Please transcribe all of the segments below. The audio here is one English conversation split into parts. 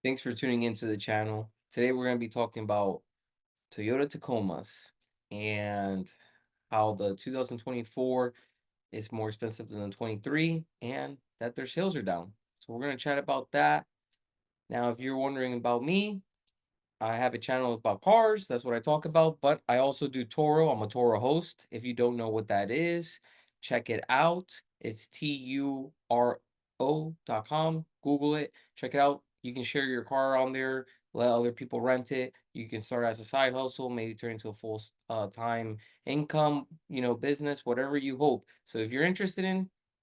Thanks for tuning into the channel. Today we're going to be talking about Toyota Tacomas and how the 2024 is more expensive than the 23 and that their sales are down. So we're going to chat about that. Now, if you're wondering about me, I have a channel about cars. That's what I talk about. But I also do Toro. I'm a Toro host. If you don't know what that is, check it out. It's TURO.com. Google it. Check it out. You can share your car on there, let other people rent it. You can start as a side hustle, maybe turn into a full time income, business, whatever you hope. So if you're interested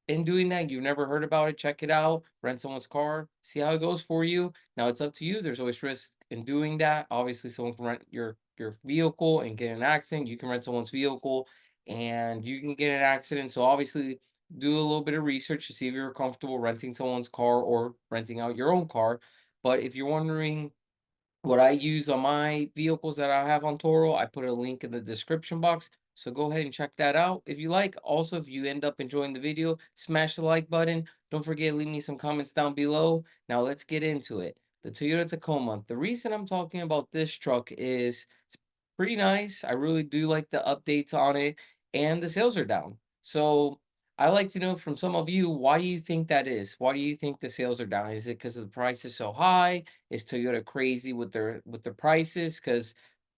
in doing that, you've never heard about it, check it out. Rent someone's car, see how it goes for you. Now it's up to you. There's always risk in doing that. Obviously, someone can rent your vehicle and get in an accident. You can rent someone's vehicle and you can get in an accident. So obviously, do a little bit of research to see if you're comfortable renting someone's car or renting out your own car. But if you're wondering what I use on my vehicles that I have on Toro, I put a link in the description box. So go ahead and check that out if you like. Also, if you end up enjoying the video, smash the like button. Don't forget, leave me some comments down below. Now let's get into it. The Toyota Tacoma. The reason I'm talking about this truck is it's pretty nice. I really do like the updates on it, and the sales are down. So I like to know from some of you, why do you think that is? Why do you think the sales are down? Is it because the price is so high? Is Toyota crazy with their prices? Because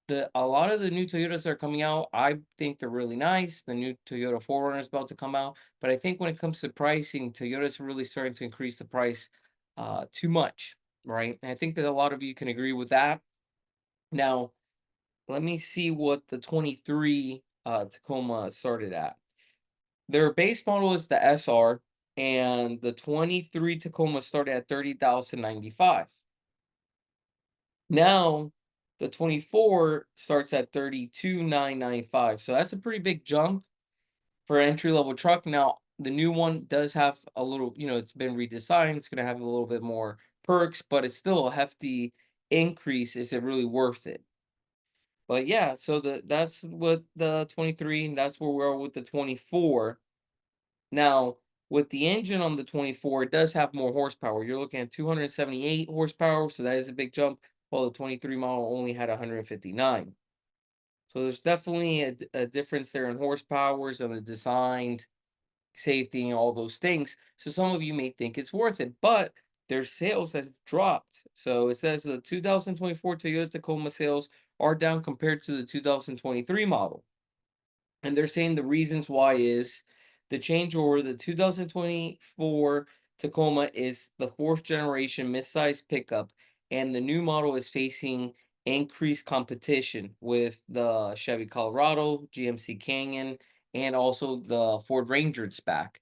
the a lot of the new Toyotas that are coming out, I think they're really nice. The new Toyota 4Runner is about to come out, but I think when it comes to pricing, Toyota's really starting to increase the price too much, right? And I think that a lot of you can agree with that. Now, let me see what the 23 Tacoma started at. Their base model is the SR, and the 23 Tacoma started at 30,095. Now, the 24 starts at 32,995. So that's a pretty big jump for an entry level truck. Now, the new one does have a little, it's been redesigned. It's going to have a little bit more perks, but it's still a hefty increase. Is it really worth it? But yeah, so that's what the 23, and that's where we are with the 24. Now, with the engine on the 24, it does have more horsepower. You're looking at 278 horsepower, so that is a big jump, while the 23 model only had 159. So there's definitely a difference there in horsepowers and the design, safety, and all those things. So some of you may think it's worth it, but their sales have dropped. So it says the 2024 Toyota Tacoma sales are down compared to the 2023 model. And they're saying the reasons why is the changeover. The 2024 Tacoma is the fourth generation midsize pickup, and the new model is facing increased competition with the Chevy Colorado, GMC Canyon, and also the Ford Ranger it's back.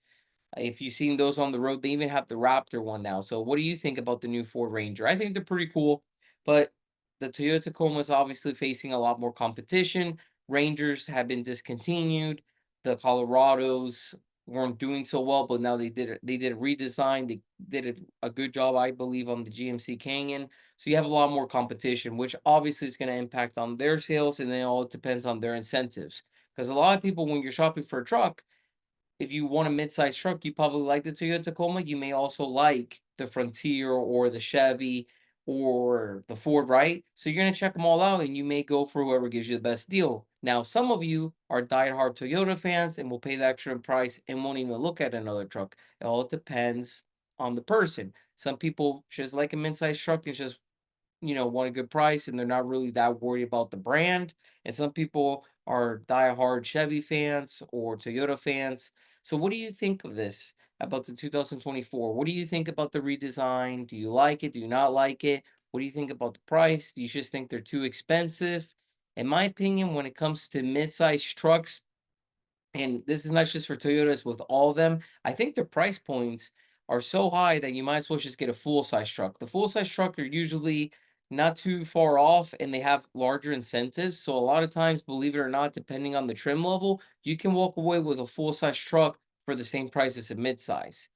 If you've seen those on the road, they even have the Raptor one now. So what do you think about the new Ford Ranger? I think they're pretty cool, but the Toyota Tacoma is obviously facing a lot more competition. Rangers have been discontinued. The Colorados weren't doing so well, but now they did a redesign. They did a good job, I believe, on the GMC Canyon. So you have a lot more competition, which obviously is going to impact on their sales, and then all it depends on their incentives. Because a lot of people, when you're shopping for a truck, if you want a mid-sized truck, you probably like the Toyota Tacoma. You may also like the Frontier or the Chevy or the Ford, right? So you're gonna check them all out, and you may go for whoever gives you the best deal. Now, some of you are diehard Toyota fans and will pay the extra price and won't even look at another truck. It all depends on the person. Some people just like a mid-sized truck and just want a good price and they're not really that worried about the brand. And some people are diehard Chevy fans or Toyota fans. So what do you think of this about the 2024? What do you think about the redesign? Do you like it? Do you not like it? What do you think about the price? Do you just think they're too expensive? In my opinion, when it comes to mid-sized trucks, and this is not just for Toyotas, with all of them, I think their price points are so high that you might as well just get a full-size truck. The full-size truck are usually not too far off and they have larger incentives. So a lot of times, believe it or not, depending on the trim level, you can walk away with a full-size truck for the same price as a mid-size.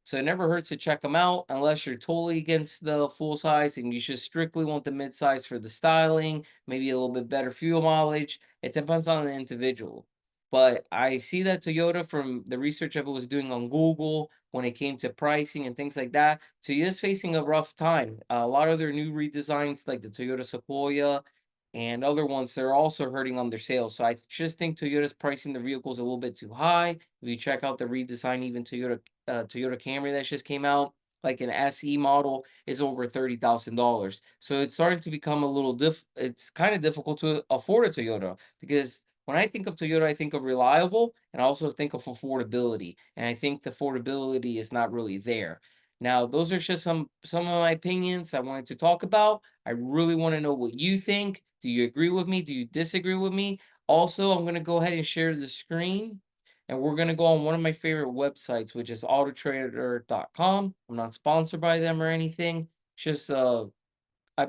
So it never hurts to check them out unless you're totally against the full size and you just strictly want the mid size for the styling, maybe a little bit better fuel mileage. It depends on the individual. But I see that Toyota, from the research I was doing on Google when it came to pricing and things like that, Toyota's facing a rough time. A lot of their new redesigns, like the Toyota Sequoia and other ones, they're also hurting on their sales. So I just think Toyota's pricing the vehicles a little bit too high. If you check out the redesign, even Toyota Camry that just came out, like an SE model, is over $30,000. So it's starting to become a little It's kind of difficult to afford a Toyota, because when I think of Toyota, I think of reliable, and I also think of affordability. And I think the affordability is not really there. Now, those are just some of my opinions I wanted to talk about. I really want to know what you think. Do you agree with me? Do you disagree with me? Also, I'm going to go ahead and share the screen, and we're going to go on one of my favorite websites, which is autotrader.com. I'm not sponsored by them or anything. It's just I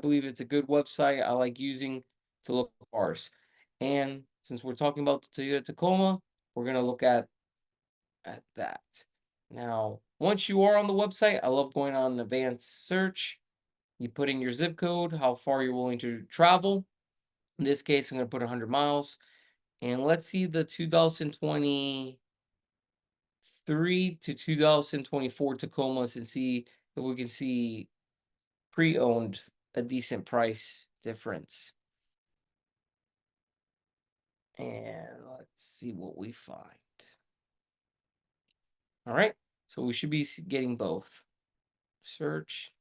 believe it's a good website I like using to look at cars. And since we're talking about the Toyota Tacoma, we're going to look at that. Now, once you are on the website, I love going on advanced search. You put in your zip code, how far you're willing to travel. In this case, I'm going to put 100 miles. And let's see the 2023 to 2024 Tacomas and see if we can see pre-owned a decent price difference. And let's see what we find. All right. So we should be getting both. Search.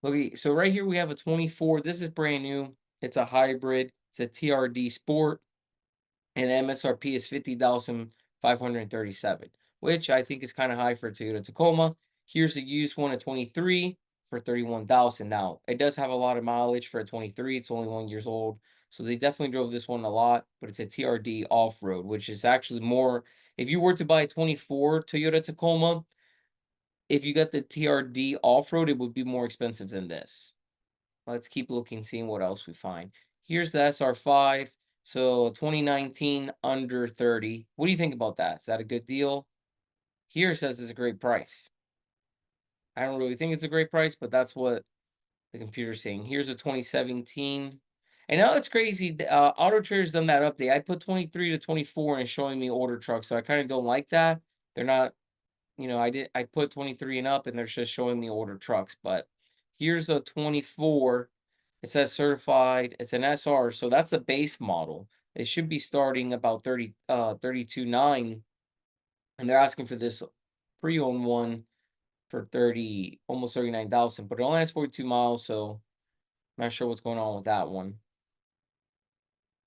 Look, so right here we have a 24. This is brand new. It's a hybrid. It's a TRD Sport, and the MSRP is 50,537, which I think is kind of high for a Toyota Tacoma. Here's a used one at 23 for 31,000. Now, it does have a lot of mileage for a 23. It's only 1 years old. So they definitely drove this one a lot, but it's a TRD off-road, which is actually more. If you were to buy a 24 Toyota Tacoma, if you got the TRD off-road, it would be more expensive than this. Let's keep looking, seeing what else we find. Here's the SR5. So 2019 under 30. What do you think about that? Is that a good deal? Here it says it's a great price. I don't really think it's a great price, but that's what the computer's saying. Here's a 2017. And now it's crazy. Auto Trader's done that update. I put 23 to 24 and it's showing me older trucks. So I kind of don't like that. They're not, I put 23 and up and they're just showing me older trucks. But here's a 24. It says certified. It's an SR, so that's a base model. It should be starting about 32.9, and they're asking for this pre-owned one for 30, almost 39,000, but it only has 42 miles, so I'm not sure what's going on with that one.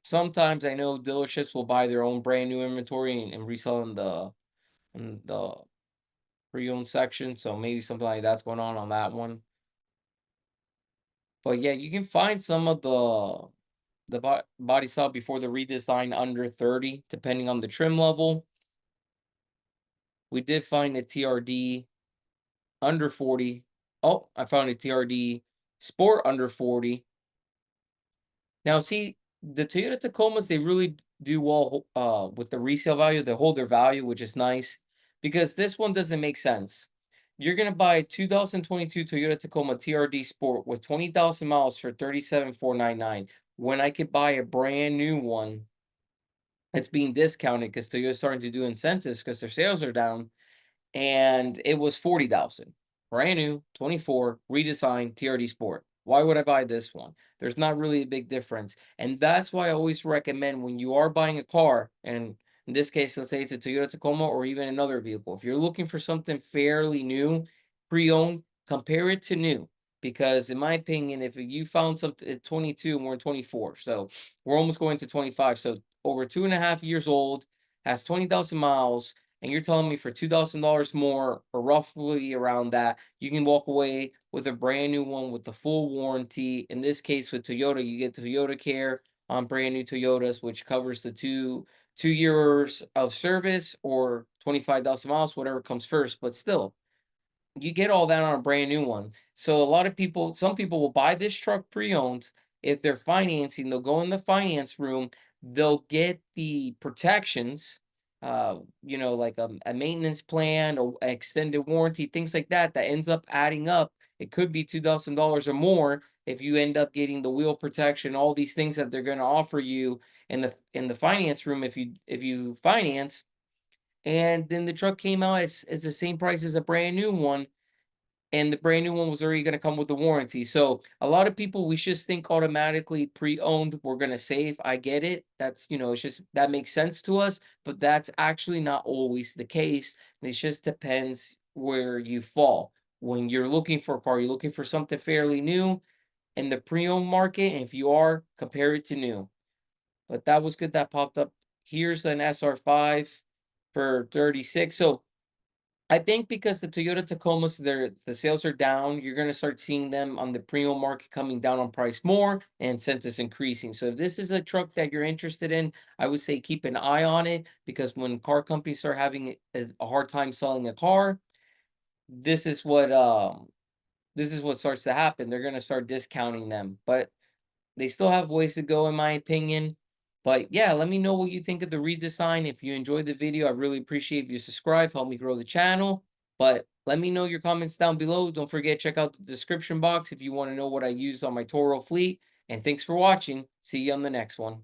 Sometimes I know dealerships will buy their own brand new inventory and resell in the pre-owned section, so maybe something like that's going on that one. But yeah, you can find some of the body style before the redesign under 30, depending on the trim level. We did find a TRD under 40. Oh, I found a TRD Sport under 40. Now, see, the Toyota Tacomas, they really do well with the resale value. They hold their value, which is nice, because this one doesn't make sense. You're going to buy a 2022 Toyota Tacoma TRD Sport with 20,000 miles for 37,499, when I could buy a brand new one that's being discounted because Toyota's starting to do incentives because their sales are down, and it was 40,000. Brand new, 24, redesigned TRD Sport. Why would I buy this one? There's not really a big difference. And that's why I always recommend, when you are buying a car, and in this case, let's say it's a Toyota Tacoma or even another vehicle, if you're looking for something fairly new, pre-owned, compare it to new. Because in my opinion, if you found something at 22 and we're in 24, so we're almost going to 25. So over 2.5 years old, has 20,000 miles, and you're telling me for $2,000 more, or roughly around that, you can walk away with a brand new one with the full warranty. In this case, with Toyota, you get Toyota Care on brand new Toyotas, which covers the two years of service or 25,000 miles, whatever comes first. But still, you get all that on a brand new one. So a lot of people, some people will buy this truck pre-owned. If they're financing, they'll go in the finance room, they'll get the protections, like a maintenance plan or extended warranty, things like that, that ends up adding up It could be $2,000 or more if you end up getting the wheel protection, all these things that they're going to offer you in the finance room if you finance. And then the truck came out as the same price as a brand new one, and the brand new one was already going to come with a warranty. So a lot of people, we just think automatically pre-owned we're going to save. I get it. That's, it's just that makes sense to us, but that's actually not always the case. And it just depends where you fall. When you're looking for a car, you're looking for something fairly new in the pre-owned market, and if you are, compare it to new. But that was good that popped up. Here's an SR5 for 36. So I think because the Toyota Tacomas, the sales are down, you're going to start seeing them on the pre-owned market coming down on price more and incentives increasing. So if this is a truck that you're interested in, I would say keep an eye on it, because when car companies start having a hard time selling a car, this is what starts to happen. They're going to start discounting them. But they still have ways to go, in my opinion. But yeah, let me know what you think of the redesign. If you enjoyed the video, I really appreciate if you subscribe, help me grow the channel. But let me know your comments down below. Don't forget, check out the description box if you want to know what I use on my Toro fleet. And thanks for watching. See you on the next one.